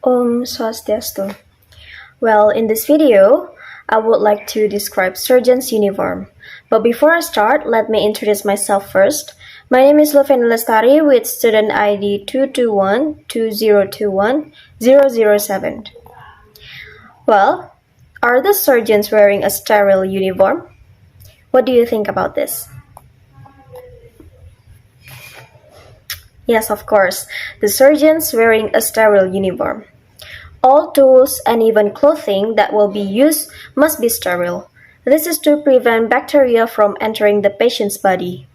Om Swastiastu. Well, in this video, I would like to describe surgeon's uniform. But before I start, let me introduce myself first. My name is Luh Feni Lestari with student ID 221-2021-007. Well, are the surgeons wearing a sterile uniform? What do you think about this? Yes, of course, the surgeons wearing a sterile uniform. All tools and even clothing that will be used must be sterile. This is to prevent bacteria from entering the patient's body.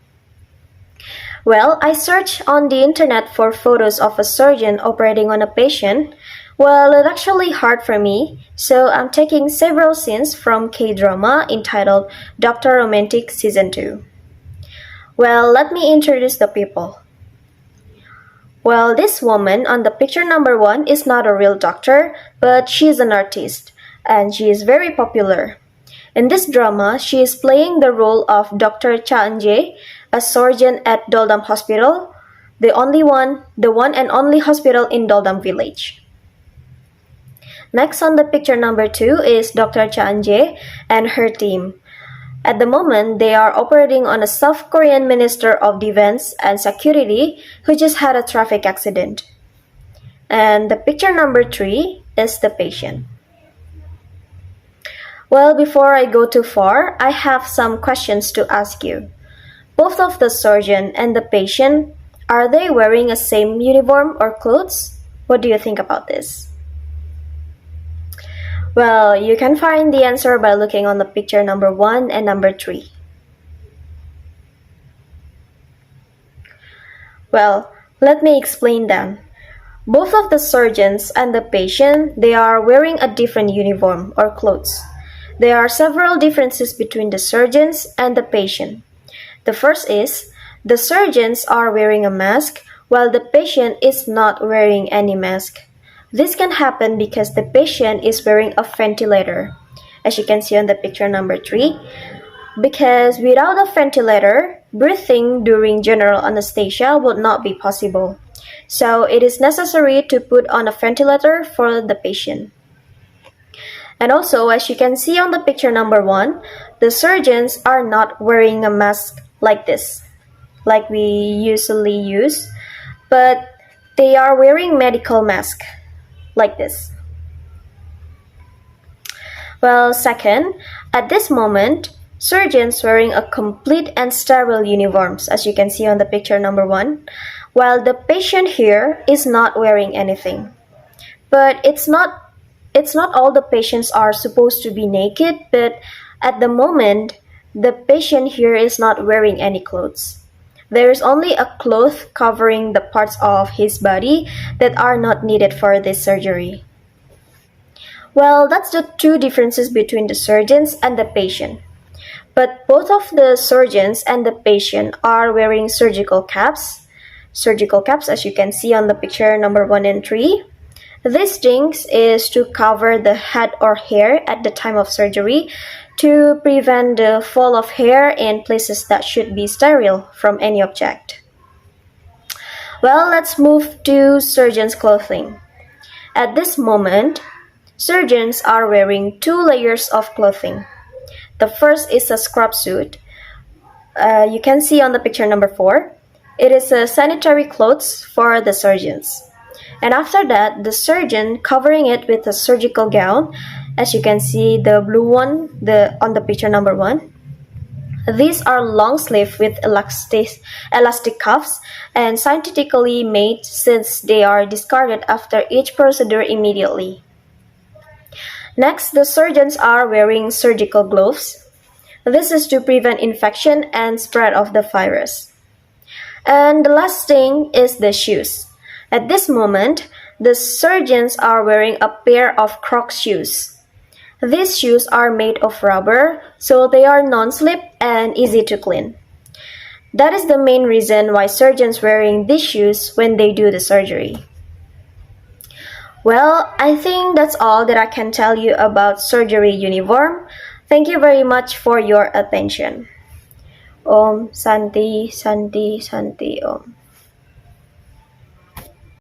Well, I searched on the internet for photos of a surgeon operating on a patient. Well, it's actually hard for me, so I'm taking several scenes from K-drama entitled Dr. Romantic Season 2. Well, let me introduce the people. Well, this woman on the picture number 1 is not a real doctor, but she is an artist, and she is very popular. In this drama, she is playing the role of Dr. Cha Eun-jae, a surgeon at Doldam Hospital, the one and only hospital in Doldam village. Next on the picture number 2 is Dr. Cha Eun-jae and her team. At the moment, they are operating on a South Korean Minister of Defense and Security who just had a traffic accident. And the picture number 3 is the patient. Well, before I go too far, I have some questions to ask you. Both of the surgeon and the patient, are they wearing a same uniform or clothes? What do you think about this? Well, you can find the answer by looking on the picture number 1 and number 3. Well, let me explain them. Both of the surgeons and the patient, they are wearing a different uniform or clothes. There are several differences between the surgeons and the patient. The first is, the surgeons are wearing a mask while the patient is not wearing any mask. This can happen because the patient is wearing a ventilator, as you can see on the picture number 3, because without a ventilator, breathing during general anesthesia would not be possible. So it is necessary to put on a ventilator for the patient. And also, as you can see on the picture number 1, the surgeons are not wearing a mask like this, like we usually use, but they are wearing medical mask. Like this. Well, second, at this moment, surgeons wearing a complete and sterile uniforms, as you can see on the picture number 1, while the patient here is not wearing anything. But it's not all the patients are supposed to be naked, but at the moment, the patient here is not wearing any clothes. There is only a cloth covering the parts of his body that are not needed for this surgery. Well, that's the two differences between the surgeons and the patient. But both of the surgeons and the patient are wearing surgical caps. Surgical caps, as you can see on the picture number 1 and 3. These things is to cover the head or hair at the time of surgery to prevent the fall of hair in places that should be sterile from any object. Well, let's move to surgeon's clothing. At this moment, surgeons are wearing 2 layers of clothing. The first is a scrub suit. You can see on the picture number 4. It is a sanitary clothes for the surgeons. And after that, the surgeon covering it with a surgical gown. As you can see, the blue one on the picture number 1. These are long sleeve with elastic cuffs and scientifically made since they are discarded after each procedure immediately. Next, the surgeons are wearing surgical gloves. This is to prevent infection and spread of the virus. And the last thing is the shoes. At this moment, the surgeons are wearing a pair of Crocs shoes. These shoes are made of rubber, so they are non-slip and easy to clean. That is the main reason why surgeons wearing these shoes when they do the surgery. Well, I think that's all that I can tell you about surgery uniform. Thank you very much for your attention. Om Santi Santi Santi Om.